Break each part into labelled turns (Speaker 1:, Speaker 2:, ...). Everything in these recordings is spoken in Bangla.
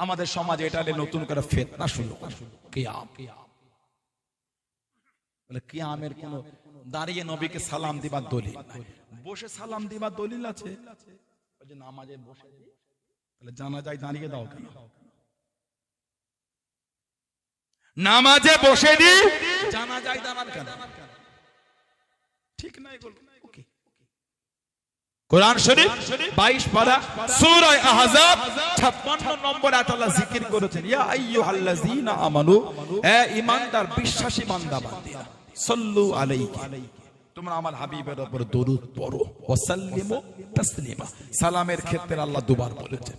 Speaker 1: আমাদের সমাজে এটা নতুন করে ফিতনা শুরু কিয়াম। বলে কিয়ামের কোন দাঁড়িয়ে নবীকে সালাম দিবার দলিল নাই, বসে সালাম দিবার দলিল আছে। ওই যে নামাজে বসে তাহলে জানাজায় দাঁড়িয়ে দাও কেন? নামাজে বসে দি জানাজায় দাঁড়ান কেন? ঠিক না এগুলো? ওকে। কোরআন শরীফ 22 পারা সূরা আহজাব 56 নম্বর আয়াত আল্লাহ জিকির করেছেন, ইয়া আইয়ুহাল্লাযীনা আমানু, হে ঈমানদার বিশ্বাসী বান্দা বান্দীরা, সাল্লু আলাইহি, তোমরা আমার হাবিবের উপর দরুদ পড়ো, ওয়া সাল্লিমু তাসলিমা। সালামের ক্ষেত্রে আল্লাহ দুবার বলেছেন,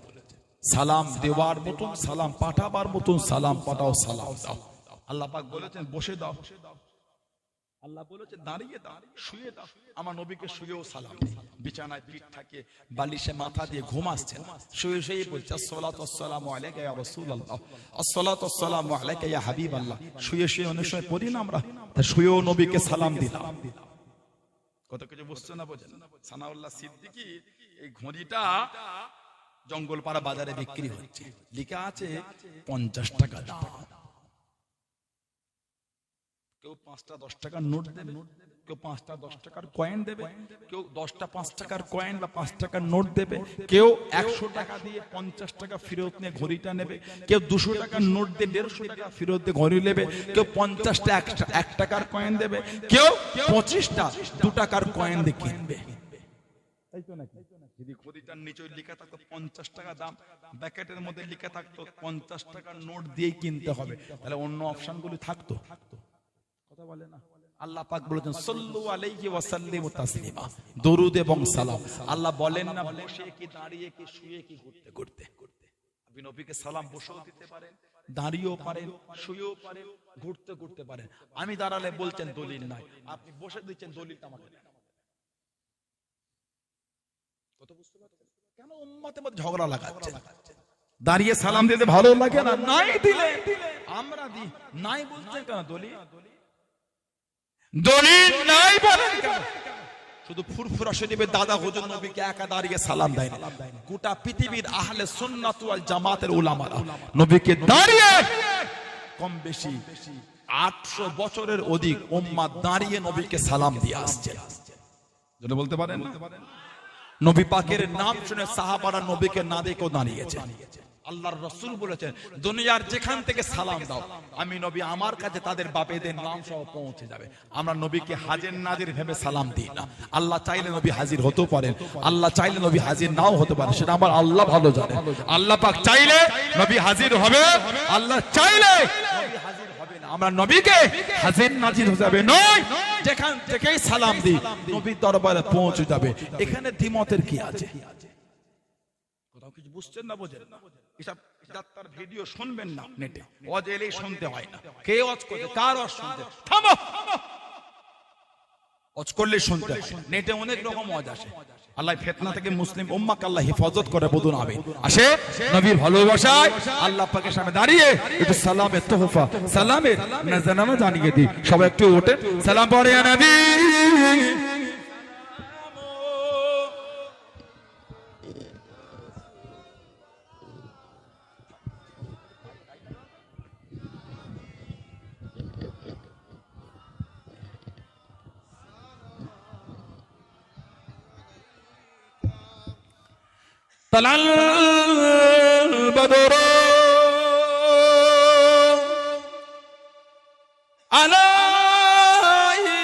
Speaker 1: সালাম দেওয়ার মতন, সালাম পাঠাবার মতন সালাম পাঠাও, সালাম দাও। আল্লাহ পাক বলেছেন বসে দাও, আল্লাহ বলেছেন দাঁড়িয়ে দাও, শুয়ে দাও। আমার নবীকে শুয়েও সালাম দিই, বিছানায় পিঠ থাকে, বালিশে মাথা দিয়ে ঘুমাচ্ছেন, শুয়ে শুয়ে বলছে আসসালাতু ওয়াসসালামু আলাইকা ইয়া রাসূলুল্লাহ, আসসালাতু ওয়াসসালামু আলাইকা ইয়া হাবিবাল্লাহ। শুয়ে শুয়ে অনেক সময় পড়ি না আমরা, তা শুয়েও নবীকে সালাম দিলাম। কত কিছু বুঝছো না, বোঝেন? সানাউল্লাহ সিদ্দিকী এই ঘড়িটা জঙ্গলপাড়া বাজারে বিক্রি হচ্ছে, লেখা আছে 50 টাকা দাম। কেউ 5টা 10 টাকার নোট দেবে, কেউ 5টা 10 টাকার কয়েন দেবে, কেউ 10টা 5 টাকার কয়েন বা 5 টাকার নোট দেবে, কেউ 100 টাকা দিয়ে 50 টাকা ফেরত নিয়ে ঘড়িটা নেবে, কেউ 200 টাকার নোট দিয়ে 150 টাকা ফেরত দিয়ে ঘড়ি নেবে, কেউ 50টা 1 টাকার কয়েন দেবে, কেউ 25টা 2 টাকার কয়েন দিয়ে কিনবে। তাই তো নাকি? যদি ঘড়িটার নিচে লেখা থাকতো 50 টাকা দাম, প্যাকেটের মধ্যে লেখা থাকতো 50 টাকার নোট দিয়ে কিনতে হবে, তাহলে অন্য অপশনগুলো থাকতো? কথা বলে না? আল্লাহ পাক বলেছেন সাল্লু আলাইহি ওয়া সাল্লিমু তাসলিমা, দরুদ এবং সালাম। আল্লাহ বলেন না বসে কি দাঁড়িয়ে কি শুয়ে কি ঘুরতে ঘুরতে। আপনি নবীকে সালাম বসেও দিতে পারেন, দাঁড়িয়েও পারেন, শুয়েও পারেন, ঘুরতে ঘুরতে পারেন। আমি দাঁড়ালে বলছেন দলিল নাই, আপনি বসে দিচ্ছেন দলিলটা আমাকে দেন। কত বুঝতে পারছেন? কেন উম্মতের মধ্যে ঝগড়া লাগাচ্ছে? দাঁড়িয়ে সালাম দিতে ভালো লাগে না, নাই দিলে আমরা দিই, নাই বলছেন কেন? দলিল নাই বলেন কেন? শুধু ফুরফুরা শরীফের দাদা হুজুর নবীকে একা দাঁড়িয়ে সালাম দেয় না, গোটা পৃথিবীর আহলে সুন্নাত ওয়াল জামাতের উলামারা নবীকে দাঁড়িয়ে কম বেশি 800 বছরের অধিক উম্মাত দাঁড়িয়ে নবীকে সালাম দিয়ে আসছে। যেটা বলতে পারেন না? নবী পাকের নাম শুনে সাহাবারা নবীকে না দেখেও দাঁড়িয়েছে। আল্লাহর রাসূল বলেছেন দুনিয়ার যেখান থেকে সালাম দাও, আমি নবী আমার কাছে তাদের বাপেদের নাম সহ পৌঁছে যাবে। আমরা নবীকে হাজির নাজির ভেবে সালাম দিই না। আল্লাহ চাইলে নবী হাজির হতেও পারেন, আল্লাহ চাইলে নবী হাজির নাও হতে পারে, সেটা আমার আল্লাহ ভালো জানে। আল্লাহ পাক চাইলে নবী হাজির হবে, আল্লাহ চাইলে নবী হাজির হবে না। আমরা নবীকে হাজির নাজির হয়ে যাবে নয়, যেখান থেকেই সালাম দিই নবীর দরবারে পৌঁছে যাবে। এখানে দ্বিমতের কি আছে? কোথাও কিছু বুঝছেন না, বোঝেন না? এসব যাত্রার ভিডিও শুনবেন না নেটে, ওয়াজ এলেই শুনতে হয় না। কে ওয়াজ করছে, কার ওয়াজ শুনতে? থামো, ওয়াজ করলে শুনতে হয়। নেটে অনেক রকম ওয়াজ আসে। আল্লাহ ফিতনা থেকে মুসলিম উম্মাহকে আল্লাহ হেফাজত করে, বলুন আমিন। আসে নবীর ভালোবাসায় আল্লাহ পাকের সামনে দাঁড়িয়ে একটু সালামের তোহফা, সালামের নজরানা জানিয়ে দিই। সবাই একটু ওঠে, সালাম পড়ে ইয়া নবী। طلع البدر علينا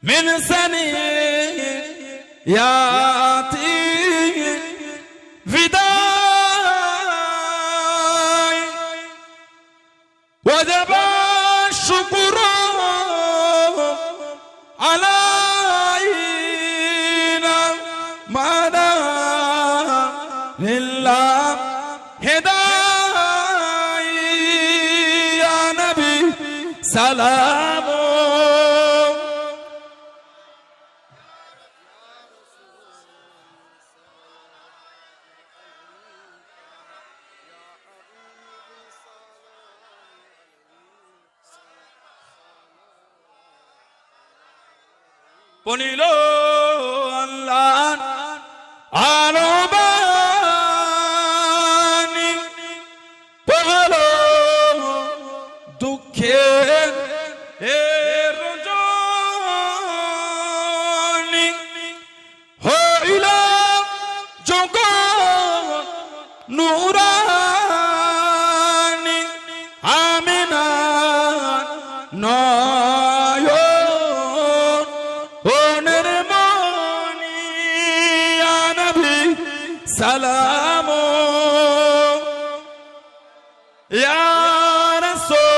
Speaker 1: من ثنياتي فداء وجب الشكر على সালাম। পনিল আল্লাহ আরবা নুরানি আমিনা নয়ন ওনের মনি ইয়া নবী সালাম ইয়া রাসূল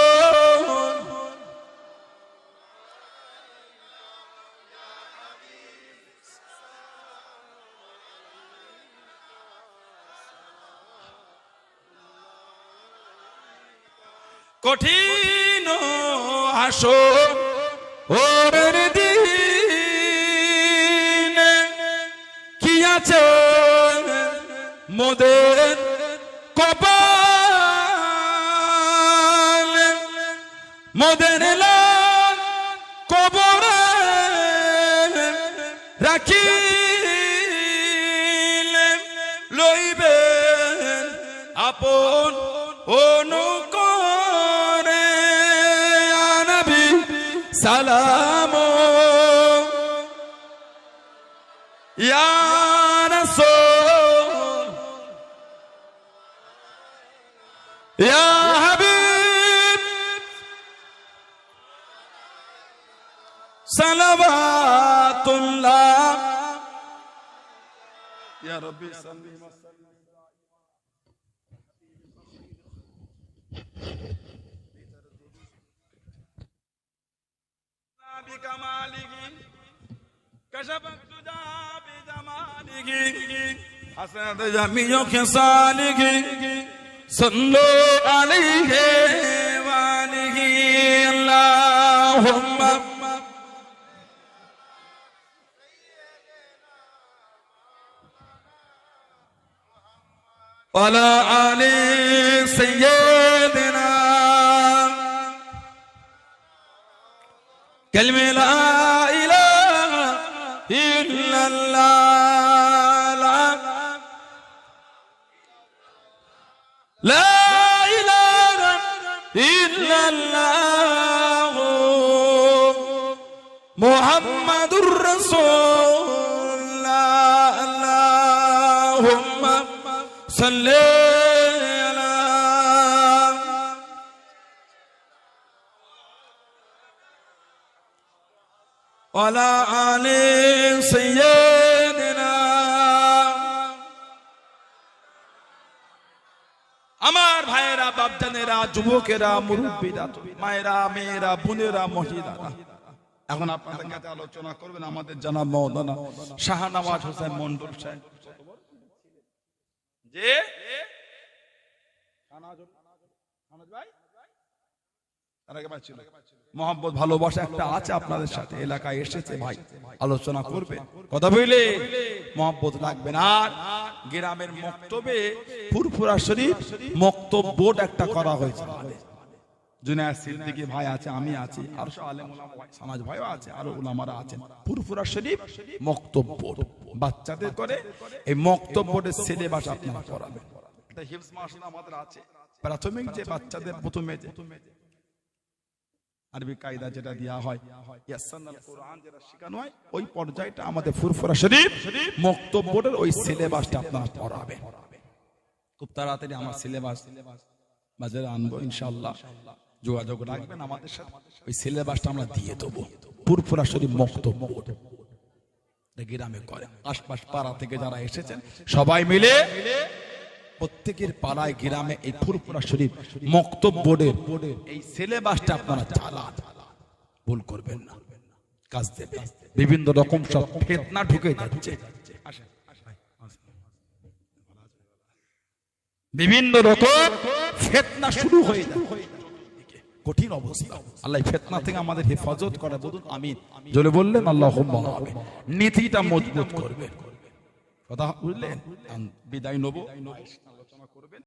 Speaker 1: কঠিন আসর ওর দিন কি আছে মোদের কপাল মোদের লাল কবরে রাখিলে লইবেন আপন অনুকরে ইয়া নবী সালাম ইয়া রাসূল ইয়া হাবিব সালাওয়াতুল্লাহ ইয়া রাব্বি সাল্লি ওয়া সাল্লিম بكماله كشف الدجى بجماله حسنت جميع خصاله صلوا عليه وآله اللهم وعلى آل سيدنا كلمة لا إله إلا الله لا إله إلا الله محمد رسول الله اللهم صل وعلى آل سيدنا আমার ভাইয়েরা বাপজানেরা যুবকেরা মুরব্বীরা মায়েরা মেয়েরা বোনেরা মহিলারা এখন আপনাদের কাছে আলোচনা করবেন আমাদের জনাব মাওলানা শাহনওয়াজ হোসেন মন্ডল সাহেব যে মোহাম্মদ ভালোবাসা একটা আছে আপনাদের সাথে এলাকায় এসেছে ভাই আলোচনা করবে কথা বলে মোহাম্মদ লাগবে না আর গ্রামের মক্তবে ফুরফুরা শরীফ মক্তব বোর্ড একটা করা হয়েছে জুনায়েদ সিদ্দিকী ভাই আছে আমি আছি আর আলেম উলামা ভাই সমাজ ভাইও আছে আর উলামারা আছেন ফুরফুরা শরীফ মক্তব বোর্ড বাচ্চাদের করে এই মক্তব বোর্ডের সিলেবাস আপনারা পড়াবেন এটা হিফজ মাসুল আমাদের আছে প্রাথমিক যে বাচ্চাদের প্রথমে যে আরবি কায়দা যেটা দেয়া হয় ইয়াসানাল কোরআন যেটা শেখানো হয় ওই পর্যায়টা আমাদের ফুরফুরা শরীফ মক্তব বোর্ডের ওই সিলেবাসটা আপনারা পড়াবেন খুব তাড়াতাড়ি আমার সিলেবাস বাজারে আনবো ইনশাআল্লাহ যোগাযোগ রাখবেন আমাদের সাথে ওই সিলেবাসটা আমরা দিয়ে দেবো ফুরফুরা শরীফ মক্তব বোর্ড গ্রামে করে আশপাশ পাড়া থেকে যারা এসেছেন সবাই মিলে প্রত্যেকের পাড়ায় গ্রামে এই ফুরফুরা শরীফ মক্তব বোর্ডের এই সিলেবাসটা আপনারা চালান ভুল করবেন না কাজ দেবে বিভিন্ন রকম সব ফিতনা ঢুকে যাচ্ছে বিভিন্ন রকম ফিতনা শুরু হয়ে যাচ্ছে কঠিন অবস্থা আল্লাহ ফিতনা থেকে আমাদের হেফাজত করে বলুন আমিন জোরে বললেন আল্লাহুম্মা আমিন নীতিটা মজবুত করবে কথা বুঝলেন বিদায় নেব আলোচনা করবেন